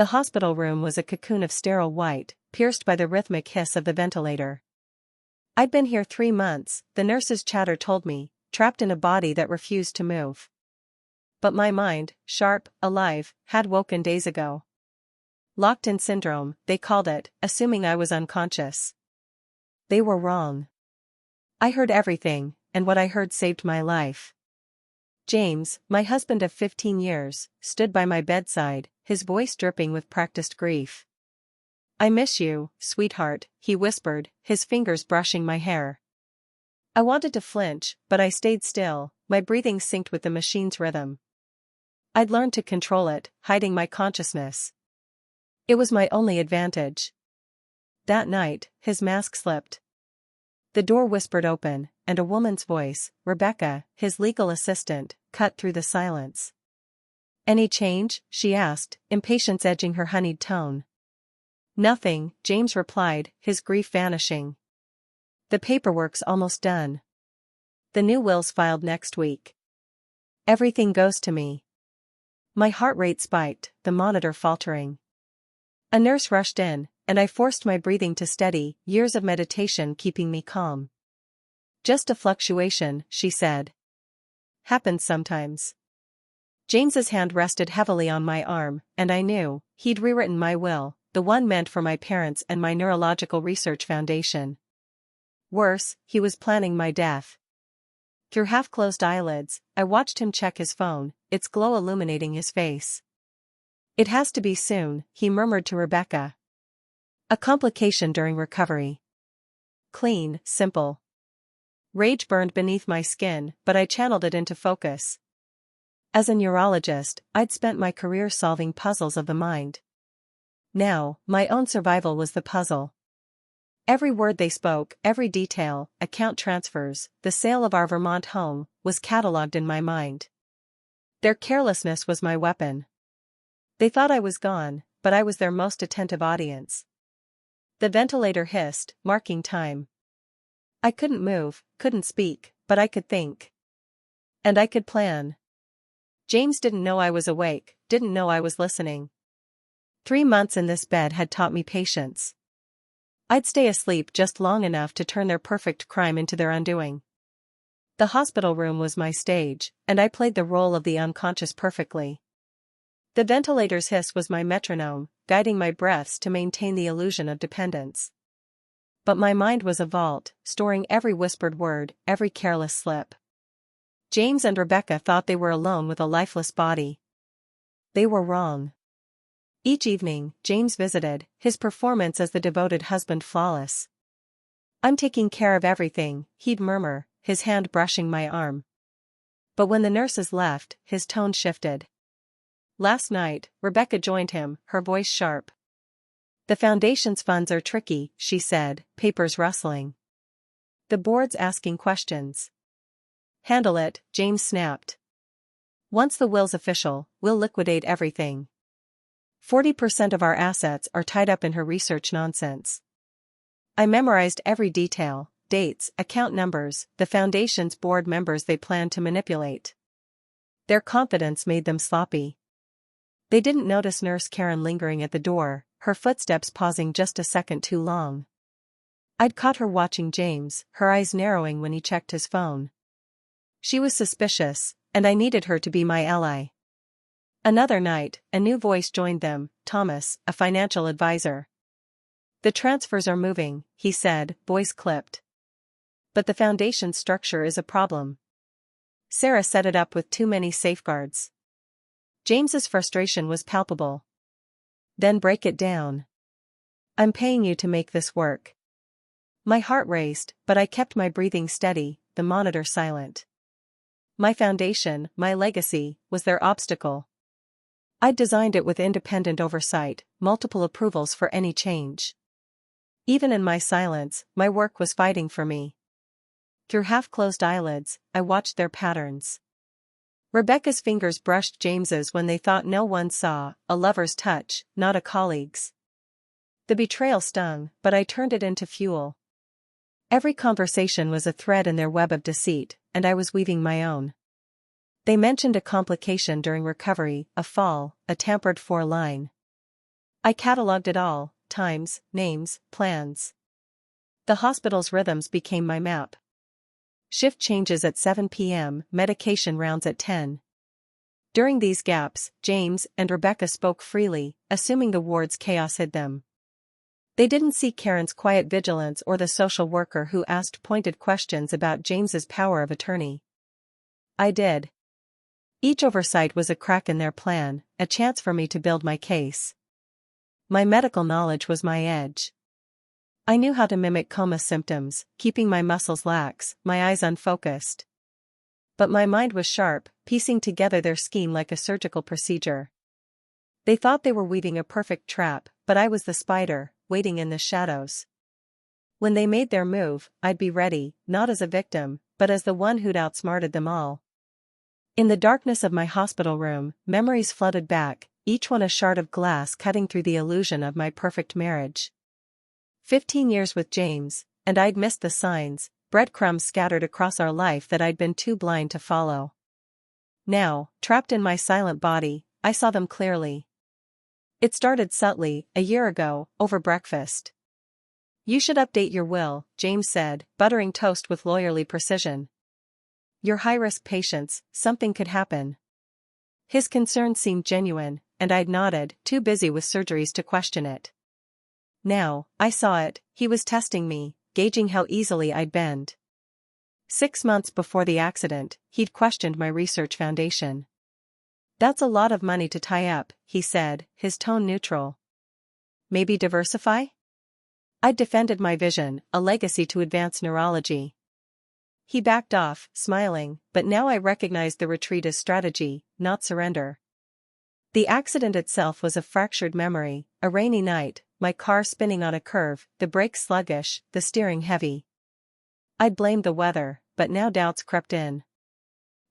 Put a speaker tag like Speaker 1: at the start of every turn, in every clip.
Speaker 1: The hospital room was a cocoon of sterile white, pierced by the rhythmic hiss of the ventilator. I'd been here 3 months, the nurse's chatter told me, trapped in a body that refused to move. But my mind, sharp, alive, had woken days ago. Locked-in syndrome, they called it, assuming I was unconscious. They were wrong. I heard everything, and what I heard saved my life. James, my husband of 15 years, stood by my bedside, his voice dripping with practiced grief. "I miss you, sweetheart," he whispered, his fingers brushing my hair. I wanted to flinch, but I stayed still, my breathing synced with the machine's rhythm. I'd learned to control it, hiding my consciousness. It was my only advantage. That night, his mask slipped. The door whispered open, and a woman's voice, Rebecca, his legal assistant, cut through the silence. "Any change?" she asked, impatience edging her honeyed tone. "Nothing," James replied, his grief vanishing. "The paperwork's almost done. The new will's filed next week. Everything goes to me." My heart rate spiked, the monitor faltering. A nurse rushed in, and I forced my breathing to steady, years of meditation keeping me calm. "Just a fluctuation," she said. "Happens sometimes." James's hand rested heavily on my arm, and I knew, he'd rewritten my will, the one meant for my parents and my neurological research foundation. Worse, he was planning my death. Through half-closed eyelids, I watched him check his phone, its glow illuminating his face. "It has to be soon," he murmured to Rebecca. "A complication during recovery." Clean, simple. Rage burned beneath my skin, but I channeled it into focus. As a neurologist, I'd spent my career solving puzzles of the mind. Now, my own survival was the puzzle. Every word they spoke, every detail, account transfers, the sale of our Vermont home, was catalogued in my mind. Their carelessness was my weapon. They thought I was gone, but I was their most attentive audience. The ventilator hissed, marking time. I couldn't move, couldn't speak, but I could think. And I could plan. James didn't know I was awake, didn't know I was listening. 3 months in this bed had taught me patience. I'd stay asleep just long enough to turn their perfect crime into their undoing. The hospital room was my stage, and I played the role of the unconscious perfectly. The ventilator's hiss was my metronome, guiding my breaths to maintain the illusion of dependence. But my mind was a vault, storing every whispered word, every careless slip. James and Rebecca thought they were alone with a lifeless body. They were wrong. Each evening, James visited, his performance as the devoted husband flawless. "I'm taking care of everything," he'd murmur, his hand brushing my arm. But when the nurses left, his tone shifted. Last night, Rebecca joined him, her voice sharp. "The foundation's funds are tricky," she said, papers rustling. "The board's asking questions." "Handle it," James snapped. "Once the will's official, we'll liquidate everything. 40% of our assets are tied up in her research nonsense." I memorized every detail, dates, account numbers, the foundation's board members they planned to manipulate. Their confidence made them sloppy. They didn't notice Nurse Karen lingering at the door, her footsteps pausing just a second too long. I'd caught her watching James, her eyes narrowing when he checked his phone. She was suspicious, and I needed her to be my ally. Another night, a new voice joined them, Thomas, a financial advisor. "The transfers are moving," he said, voice clipped. "But the foundation's structure is a problem. Sarah set it up with too many safeguards." James's frustration was palpable. "Then break it down. I'm paying you to make this work." My heart raced, but I kept my breathing steady, the monitor silent. My foundation, my legacy, was their obstacle. I'd designed it with independent oversight, multiple approvals for any change. Even in my silence, my work was fighting for me. Through half-closed eyelids, I watched their patterns. Rebecca's fingers brushed James's when they thought no one saw, a lover's touch, not a colleague's. The betrayal stung, but I turned it into fuel. Every conversation was a thread in their web of deceit, and I was weaving my own. They mentioned a complication during recovery, a fall, a tampered-for line. I catalogued it all: times, names, plans. The hospital's rhythms became my map. Shift changes at 7 p.m., medication rounds at 10. During these gaps, James and Rebecca spoke freely, assuming the ward's chaos hid them. They didn't see Karen's quiet vigilance or the social worker who asked pointed questions about James's power of attorney. I did. Each oversight was a crack in their plan, a chance for me to build my case. My medical knowledge was my edge. I knew how to mimic coma symptoms, keeping my muscles lax, my eyes unfocused. But my mind was sharp, piecing together their scheme like a surgical procedure. They thought they were weaving a perfect trap, but I was the spider, waiting in the shadows. When they made their move, I'd be ready, not as a victim, but as the one who'd outsmarted them all. In the darkness of my hospital room, memories flooded back, each one a shard of glass cutting through the illusion of my perfect marriage. 15 years with James, and I'd missed the signs, breadcrumbs scattered across our life that I'd been too blind to follow. Now, trapped in my silent body, I saw them clearly. It started subtly, a year ago, over breakfast. "You should update your will," James said, buttering toast with lawyerly precision. "You're high-risk patients, something could happen." His concern seemed genuine, and I'd nodded, too busy with surgeries to question it. Now, I saw it, he was testing me, gauging how easily I'd bend. 6 months before the accident, he'd questioned my research foundation. "That's a lot of money to tie up," he said, his tone neutral. "Maybe diversify?" I'd defended my vision, a legacy to advance neurology. He backed off, smiling, but now I recognized the retreat as strategy, not surrender. The accident itself was a fractured memory, a rainy night, my car spinning on a curve, the brakes sluggish, the steering heavy. I'd blamed the weather, but now doubts crept in.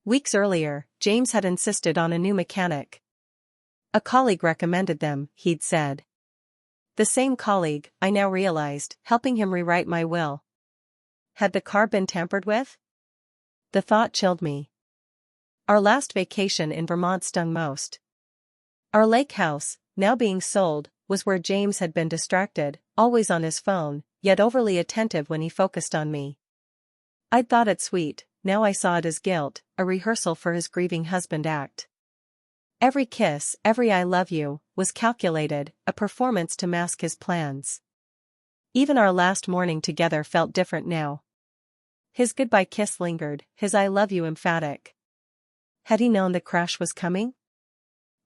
Speaker 1: Weeks earlier, James had insisted on a new mechanic. A colleague recommended them, he'd said. The same colleague, I now realized, helping him rewrite my will. Had the car been tampered with? The thought chilled me. Our last vacation in Vermont stung most. Our lake house, now being sold, was where James had been distracted, always on his phone, yet overly attentive when he focused on me. I'd thought it sweet, now I saw it as guilt, a rehearsal for his grieving husband act. Every kiss, every "I love you," was calculated, a performance to mask his plans. Even our last morning together felt different now. His goodbye kiss lingered, his "I love you" emphatic. Had he known the crash was coming?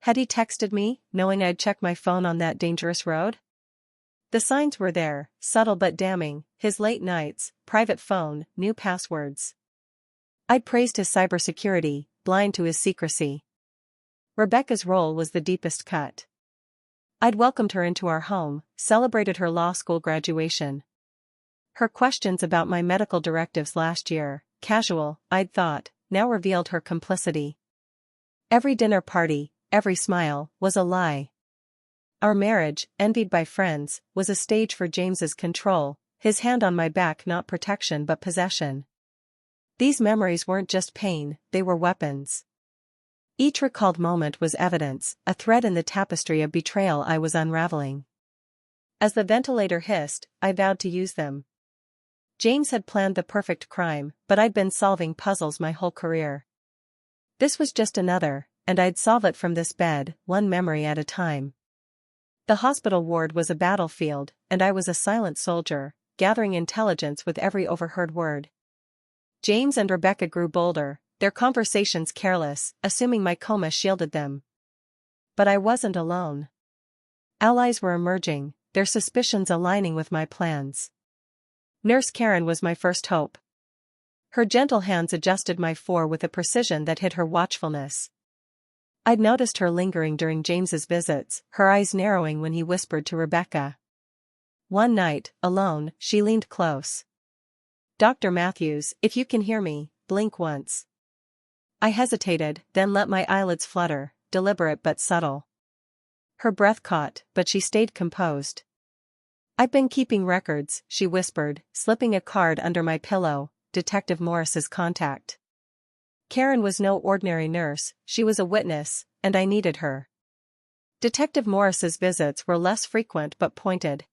Speaker 1: Had he texted me, knowing I'd check my phone on that dangerous road? The signs were there, subtle but damning, his late nights, private phone, new passwords. I'd praised his cybersecurity, blind to his secrecy. Rebecca's role was the deepest cut. I'd welcomed her into our home, celebrated her law school graduation. Her questions about my medical directives last year, casual, I'd thought, now revealed her complicity. Every dinner party, every smile, was a lie. Our marriage, envied by friends, was a stage for James's control, his hand on my back not protection but possession. These memories weren't just pain, they were weapons. Each recalled moment was evidence, a thread in the tapestry of betrayal I was unraveling. As the ventilator hissed, I vowed to use them. James had planned the perfect crime, but I'd been solving puzzles my whole career. This was just another, and I'd solve it from this bed, one memory at a time. The hospital ward was a battlefield, and I was a silent soldier, gathering intelligence with every overheard word. James and Rebecca grew bolder, their conversations careless, assuming my coma shielded them. But I wasn't alone. Allies were emerging, their suspicions aligning with my plans. Nurse Karen was my first hope. Her gentle hands adjusted my fore with a precision that hid her watchfulness. I'd noticed her lingering during James's visits, her eyes narrowing when he whispered to Rebecca. One night, alone, she leaned close. "Dr. Matthews, if you can hear me, blink once." I hesitated, then let my eyelids flutter, deliberate but subtle. Her breath caught, but she stayed composed. "I've been keeping records," she whispered, slipping a card under my pillow, Detective Morris's contact. Karen was no ordinary nurse, she was a witness, and I needed her. Detective Morris's visits were less frequent but pointed.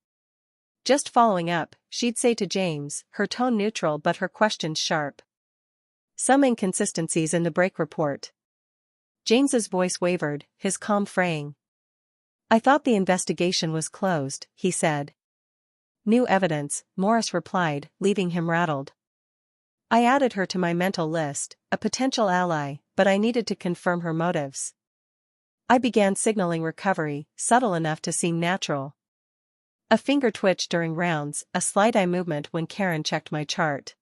Speaker 1: Just following up, she'd say to James, her tone neutral but her questions sharp. Some inconsistencies in the break report. James's voice wavered, his calm fraying. I thought the investigation was closed, he said. New evidence, Morris replied, leaving him rattled. I added her to my mental list, a potential ally, but I needed to confirm her motives. I began signaling recovery, subtle enough to seem natural. A finger twitch during rounds, a slight eye movement when Karen checked my chart.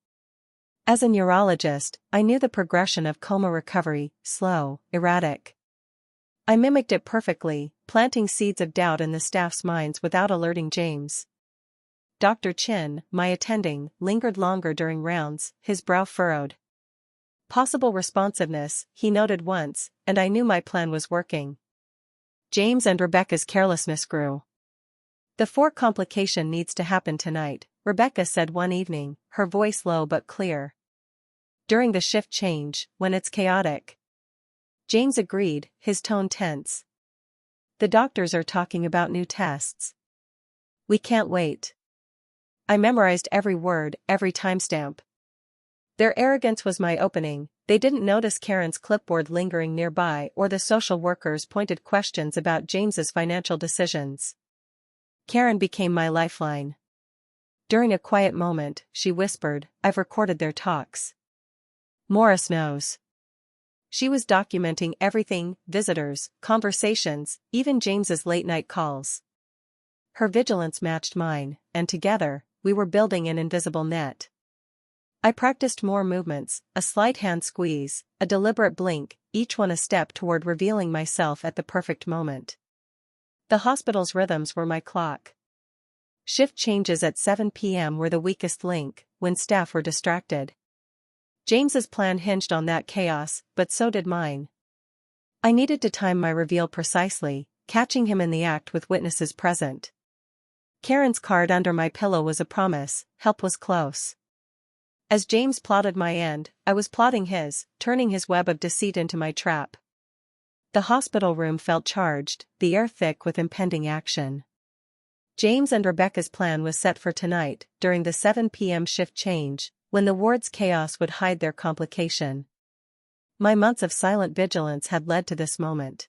Speaker 1: As a neurologist, I knew the progression of coma recovery, slow, erratic. I mimicked it perfectly, planting seeds of doubt in the staff's minds without alerting James. Dr. Chin, my attending, lingered longer during rounds, his brow furrowed. Possible responsiveness, he noted once, and I knew my plan was working. James and Rebecca's carelessness grew. The 4 complication needs to happen tonight, Rebecca said one evening, her voice low but clear. During the shift change, when it's chaotic. James agreed, his tone tense. The doctors are talking about new tests. We can't wait. I memorized every word, every timestamp. Their arrogance was my opening. They didn't notice Karen's clipboard lingering nearby or the social worker's pointed questions about James's financial decisions. Karen became my lifeline. During a quiet moment, she whispered, I've recorded their talks. Morris knows. She was documenting everything, visitors, conversations, even James's late-night calls. Her vigilance matched mine, and together, we were building an invisible net. I practiced more movements, a slight hand squeeze, a deliberate blink, each one a step toward revealing myself at the perfect moment. The hospital's rhythms were my clock. Shift changes at 7 p.m. were the weakest link, when staff were distracted. James's plan hinged on that chaos, but so did mine. I needed to time my reveal precisely, catching him in the act with witnesses present. Karen's card under my pillow was a promise, help was close. As James plotted my end, I was plotting his, turning his web of deceit into my trap. The hospital room felt charged, the air thick with impending action. James and Rebecca's plan was set for tonight, during the 7 p.m. shift change, when the ward's chaos would hide their complication. My months of silent vigilance had led to this moment.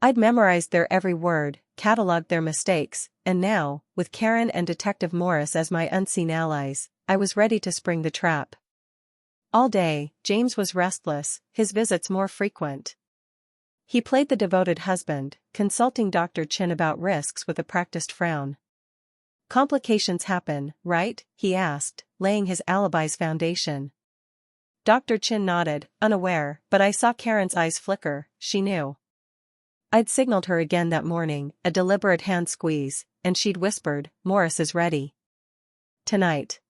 Speaker 1: I'd memorized their every word, catalogued their mistakes, and now, with Karen and Detective Morris as my unseen allies, I was ready to spring the trap. All day, James was restless, his visits more frequent. He played the devoted husband, consulting Dr. Chin about risks with a practiced frown. Complications happen, right? He asked, laying his alibi's foundation. Dr. Chin nodded, unaware, but I saw Karen's eyes flicker, she knew. I'd signaled her again that morning, a deliberate hand squeeze, and she'd whispered, Morris is ready. Tonight.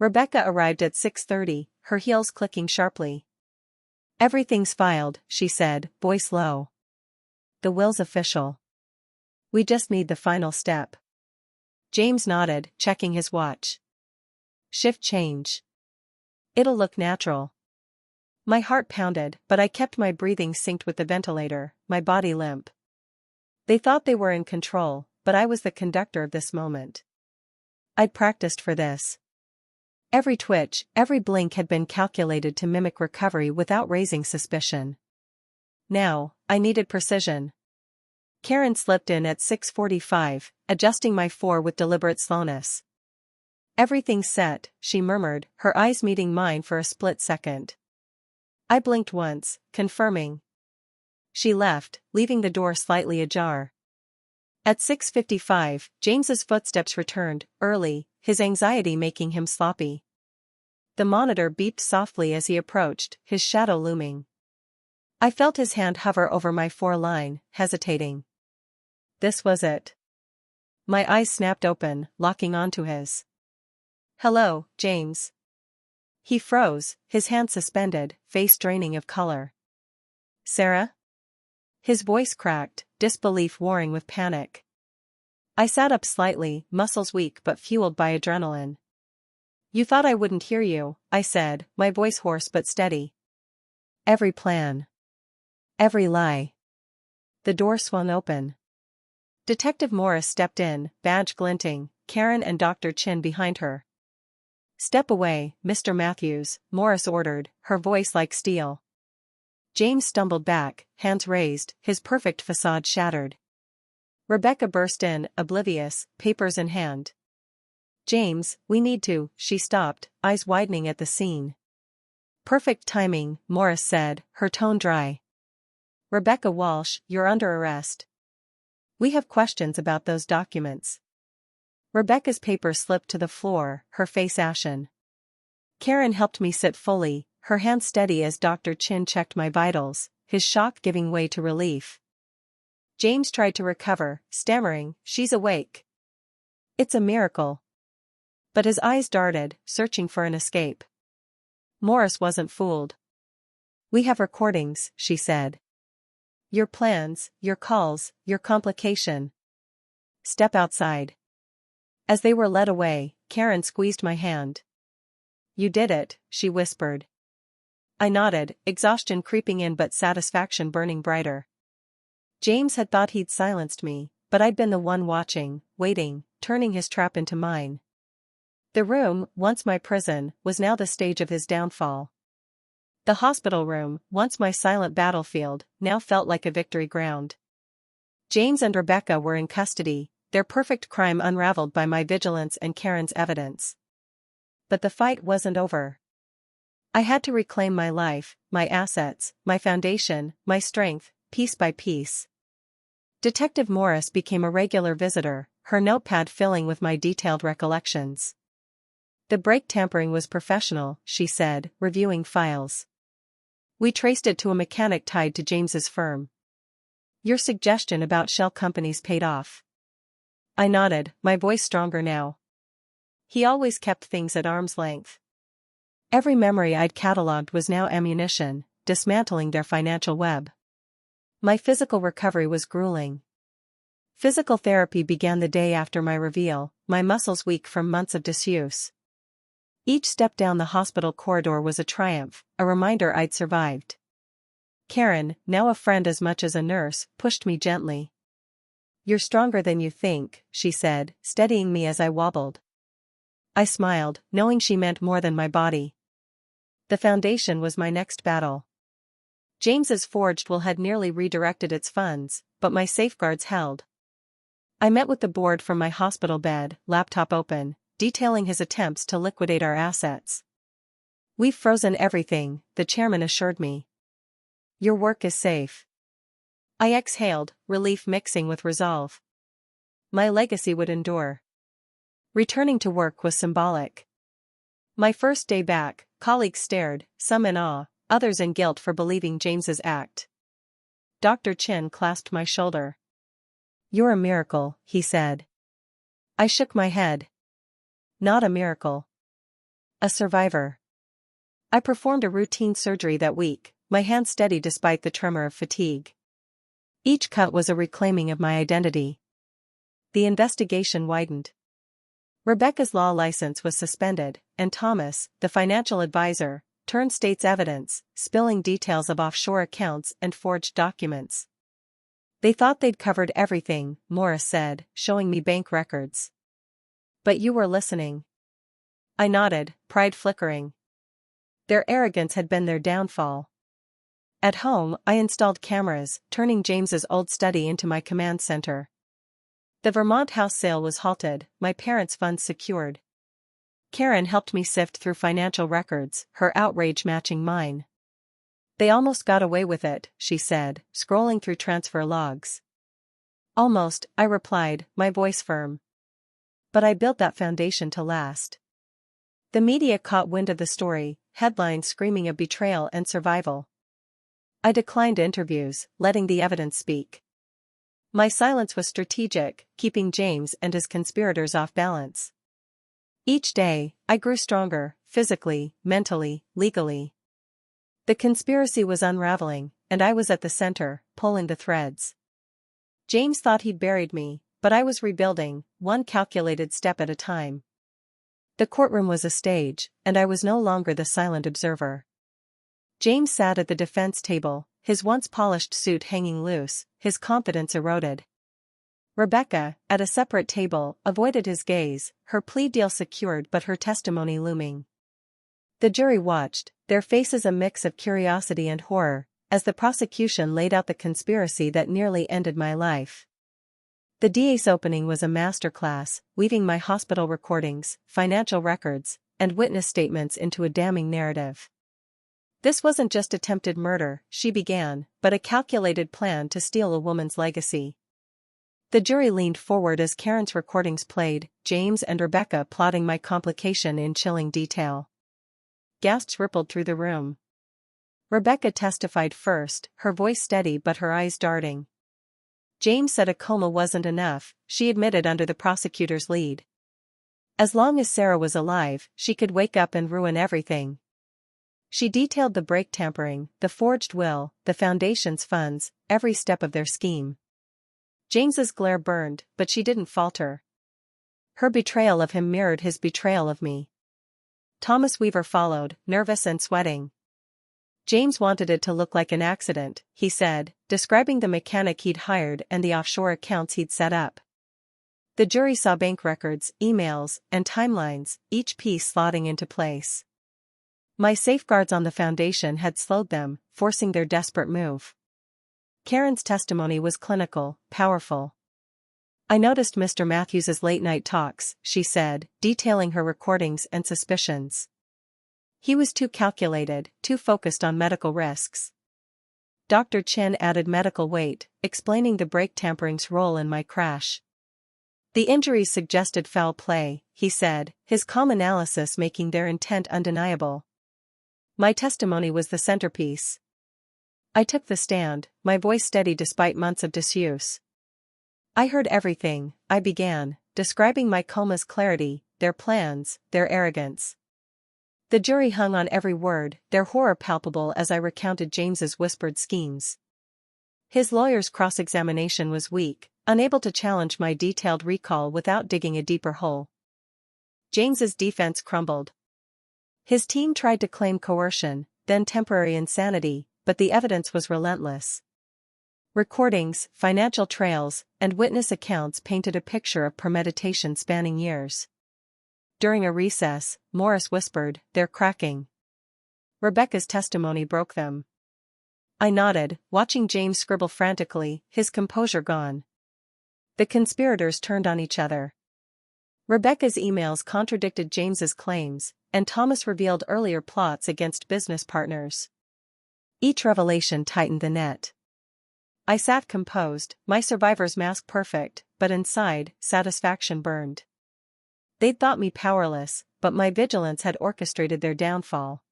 Speaker 1: Rebecca arrived at 6:30, her heels clicking sharply. Everything's filed, she said, voice low. The will's official. We just need the final step. James nodded, checking his watch. Shift change. It'll look natural. My heart pounded, but I kept my breathing synced with the ventilator, my body limp. They thought they were in control, but I was the conductor of this moment. I'd practiced for this. Every twitch, every blink had been calculated to mimic recovery without raising suspicion. Now, I needed precision. Karen slipped in at 6:45, adjusting my 4 with deliberate slowness. Everything's set, she murmured, her eyes meeting mine for a split second. I blinked once, confirming. She left, leaving the door slightly ajar. At 6:55, James's footsteps returned, early, his anxiety making him sloppy. The monitor beeped softly as he approached, his shadow looming. I felt his hand hover over my 4-line, hesitating. This was it. My eyes snapped open, locking onto his. Hello, James. He froze, his hand suspended, face draining of color. Sarah? His voice cracked, disbelief warring with panic. I sat up slightly, muscles weak but fueled by adrenaline. You thought I wouldn't hear you, I said, my voice hoarse but steady. Every plan. Every lie. The door swung open. Detective Morris stepped in, badge glinting, Karen and Dr. Chin behind her. "Step away, Mr. Matthews," Morris ordered, her voice like steel. James stumbled back, hands raised, his perfect facade shattered. Rebecca burst in, oblivious, papers in hand. "James, we need to," she stopped, eyes widening at the scene. "Perfect timing," Morris said, her tone dry. "Rebecca Walsh, you're under arrest. We have questions about those documents." Rebecca's paper slipped to the floor, her face ashen. Karen helped me sit fully, her hand steady as Dr. Chin checked my vitals, his shock giving way to relief. James tried to recover, stammering, "She's awake. It's a miracle." But his eyes darted, searching for an escape. Morris wasn't fooled. "We have recordings," she said. "Your plans, your calls, your complication. Step outside." As they were led away, Karen squeezed my hand. "You did it," she whispered. I nodded, exhaustion creeping in but satisfaction burning brighter. James had thought he'd silenced me, but I'd been the one watching, waiting, turning his trap into mine. The room, once my prison, was now the stage of his downfall. The hospital room, once my silent battlefield, now felt like a victory ground. James and Rebecca were in custody, their perfect crime unraveled by my vigilance and Karen's evidence. But the fight wasn't over. I had to reclaim my life, my assets, my foundation, my strength, piece by piece. Detective Morris became a regular visitor, her notepad filling with my detailed recollections. "The brake tampering was professional," she said, reviewing files. "We traced it to a mechanic tied to James's firm. Your suggestion about shell companies paid off." I nodded, my voice stronger now. He always kept things at arm's length. Every memory I'd catalogued was now ammunition, dismantling their financial web. My physical recovery was grueling. Physical therapy began the day after my reveal, my muscles weak from months of disuse. Each step down the hospital corridor was a triumph, a reminder I'd survived. Karen, now a friend as much as a nurse, pushed me gently. "You're stronger than you think," she said, steadying me as I wobbled. I smiled, knowing she meant more than my body. The foundation was my next battle. James's forged will had nearly redirected its funds, but my safeguards held. I met with the board from my hospital bed, laptop open, detailing his attempts to liquidate our assets. "We've frozen everything," the chairman assured me. "Your work is safe." I exhaled, relief mixing with resolve. My legacy would endure. Returning to work was symbolic. My first day back, colleagues stared, some in awe, others in guilt for believing James's act. Dr. Chin clasped my shoulder. "You're a miracle," he said. I shook my head. "Not a miracle. A survivor." I performed a routine surgery that week, my hand steady despite the tremor of fatigue. Each cut was a reclaiming of my identity. The investigation widened. Rebecca's law license was suspended, and Thomas, the financial advisor, turned state's evidence, spilling details of offshore accounts and forged documents. "They thought they'd covered everything," Morris said, showing me bank records. "But you were listening." I nodded, pride flickering. Their arrogance had been their downfall. At home, I installed cameras, turning James's old study into my command center. The Vermont house sale was halted, my parents' funds secured. Karen helped me sift through financial records, her outrage matching mine. "They almost got away with it," she said, scrolling through transfer logs. "Almost," I replied, my voice firm. "But I built that foundation to last." The media caught wind of the story, headlines screaming of betrayal and survival. I declined interviews, letting the evidence speak. My silence was strategic, keeping James and his conspirators off balance. Each day, I grew stronger, physically, mentally, legally. The conspiracy was unraveling, and I was at the center, pulling the threads. James thought he'd buried me, but I was rebuilding, one calculated step at a time. The courtroom was a stage, and I was no longer the silent observer. James sat at the defense table, his once polished suit hanging loose, his confidence eroded. Rebecca, at a separate table, avoided his gaze, her plea deal secured but her testimony looming. The jury watched, their faces a mix of curiosity and horror, as the prosecution laid out the conspiracy that nearly ended my life. The DA's opening was a masterclass, weaving my hospital recordings, financial records, and witness statements into a damning narrative. This wasn't just attempted murder, she began, but a calculated plan to steal a woman's legacy. The jury leaned forward as Karen's recordings played, James and Rebecca plotting my complication in chilling detail. Gasps rippled through the room. Rebecca testified first, her voice steady but her eyes darting. James said a coma wasn't enough, she admitted under the prosecutor's lead. As long as Sarah was alive, she could wake up and ruin everything. She detailed the brake tampering, the forged will, the foundation's funds, every step of their scheme. James's glare burned, but she didn't falter. Her betrayal of him mirrored his betrayal of me. Thomas Weaver followed, nervous and sweating. James wanted it to look like an accident, he said, describing the mechanic he'd hired and the offshore accounts he'd set up. The jury saw bank records, emails, and timelines, each piece slotting into place. My safeguards on the foundation had slowed them, forcing their desperate move. Karen's testimony was clinical, powerful. I noticed Mr. Matthews's late-night talks, she said, detailing her recordings and suspicions. He was too calculated, too focused on medical risks. Dr. Chin added medical weight, explaining the brake tampering's role in my crash. The injuries suggested foul play, he said, his calm analysis making their intent undeniable. My testimony was the centerpiece. I took the stand, my voice steady despite months of disuse. I heard everything, I began, describing my coma's clarity, their plans, their arrogance. The jury hung on every word, their horror palpable as I recounted James's whispered schemes. His lawyer's cross-examination was weak, unable to challenge my detailed recall without digging a deeper hole. James's defense crumbled. His team tried to claim coercion, then temporary insanity, but the evidence was relentless. Recordings, financial trails, and witness accounts painted a picture of premeditation spanning years. During a recess, Morris whispered, "They're cracking." Rebecca's testimony broke them. I nodded, watching James scribble frantically, his composure gone. The conspirators turned on each other. Rebecca's emails contradicted James's claims, and Thomas revealed earlier plots against business partners. Each revelation tightened the net. I sat composed, my survivor's mask perfect, but inside, satisfaction burned. They'd thought me powerless, but my vigilance had orchestrated their downfall.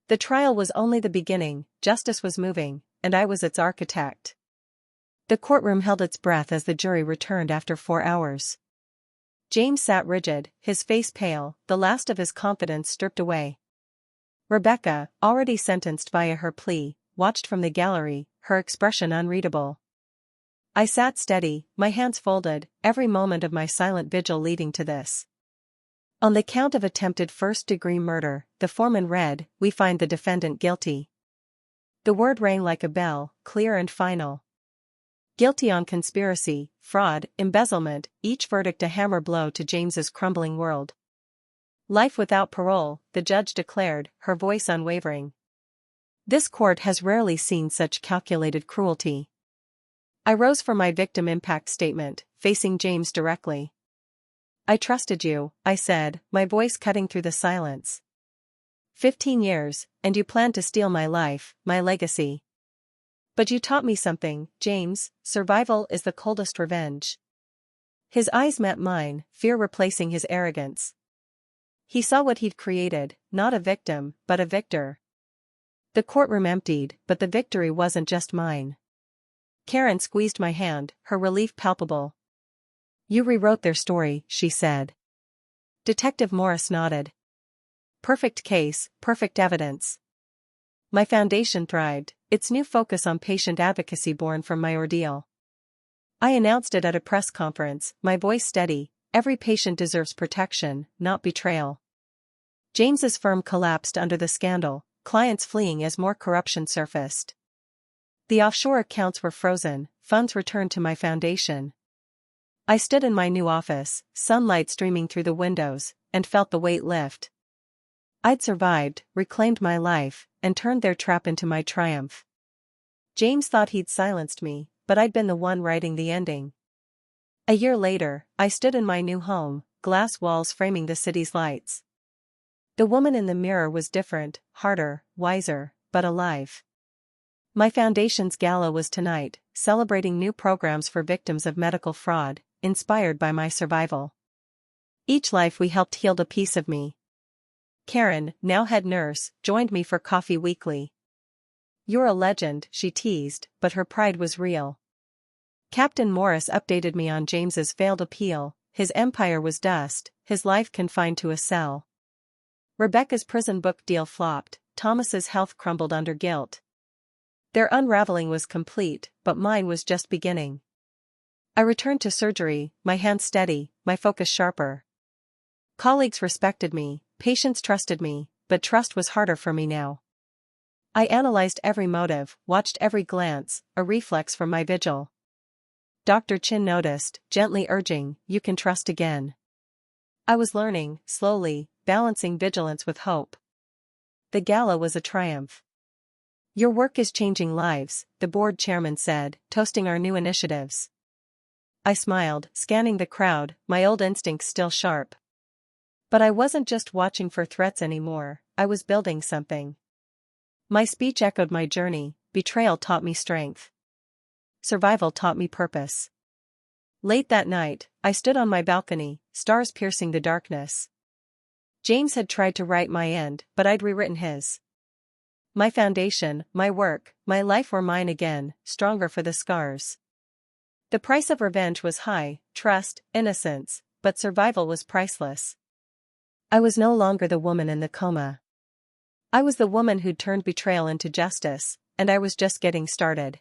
Speaker 1: The trial was only the beginning, justice was moving, and I was its architect. The courtroom held its breath as the jury returned after 4 hours. James sat rigid, his face pale, the last of his confidence stripped away. Rebecca, already sentenced via her plea, watched from the gallery, her expression unreadable. I sat steady, my hands folded, every moment of my silent vigil leading to this. On the count of attempted first-degree murder, the foreman read, "We find the defendant guilty." The word rang like a bell, clear and final. Guilty on conspiracy, fraud, embezzlement, each verdict a hammer blow to James's crumbling world. Life without parole, the judge declared, her voice unwavering. This court has rarely seen such calculated cruelty. I rose for my victim impact statement, facing James directly. "I trusted you," I said, my voice cutting through the silence. 15 years, and you planned to steal my life, my legacy. But you taught me something, James, survival is the coldest revenge. His eyes met mine, fear replacing his arrogance. He saw what he'd created, not a victim, but a victor. The courtroom emptied, but the victory wasn't just mine. Karen squeezed my hand, her relief palpable. "You rewrote their story," she said. Detective Morris nodded. "Perfect case, perfect evidence." My foundation thrived, its new focus on patient advocacy born from my ordeal. I announced it at a press conference, my voice steady, "Every patient deserves protection, not betrayal." James's firm collapsed under the scandal, clients fleeing as more corruption surfaced. The offshore accounts were frozen, funds returned to my foundation. I stood in my new office, sunlight streaming through the windows, and felt the weight lift. I'd survived, reclaimed my life, and turned their trap into my triumph. James thought he'd silenced me, but I'd been the one writing the ending. A year later, I stood in my new home, glass walls framing the city's lights. The woman in the mirror was different, harder, wiser, but alive. My foundation's gala was tonight, celebrating new programs for victims of medical fraud, inspired by my survival. Each life we helped healed a piece of me. Karen, now head nurse, joined me for coffee weekly. "You're a legend," she teased, but her pride was real. Captain Morris updated me on James's failed appeal. His empire was dust, his life confined to a cell. Rebecca's prison book deal flopped, Thomas's health crumbled under guilt. Their unraveling was complete, but mine was just beginning. I returned to surgery, my hands steady, my focus sharper. Colleagues respected me, patients trusted me, but trust was harder for me now. I analyzed every motive, watched every glance, a reflex from my vigil. Dr. Chin noticed, gently urging, "You can trust again." I was learning, slowly, balancing vigilance with hope. The gala was a triumph. "Your work is changing lives," the board chairman said, toasting our new initiatives. I smiled, scanning the crowd, my old instincts still sharp. But I wasn't just watching for threats anymore, I was building something. My speech echoed my journey. Betrayal taught me strength. Survival taught me purpose. Late that night, I stood on my balcony, stars piercing the darkness. James had tried to write my end, but I'd rewritten his. My foundation, my work, my life were mine again, stronger for the scars. The price of revenge was high, trust, innocence, but survival was priceless. I was no longer the woman in the coma. I was the woman who'd turned betrayal into justice, and I was just getting started.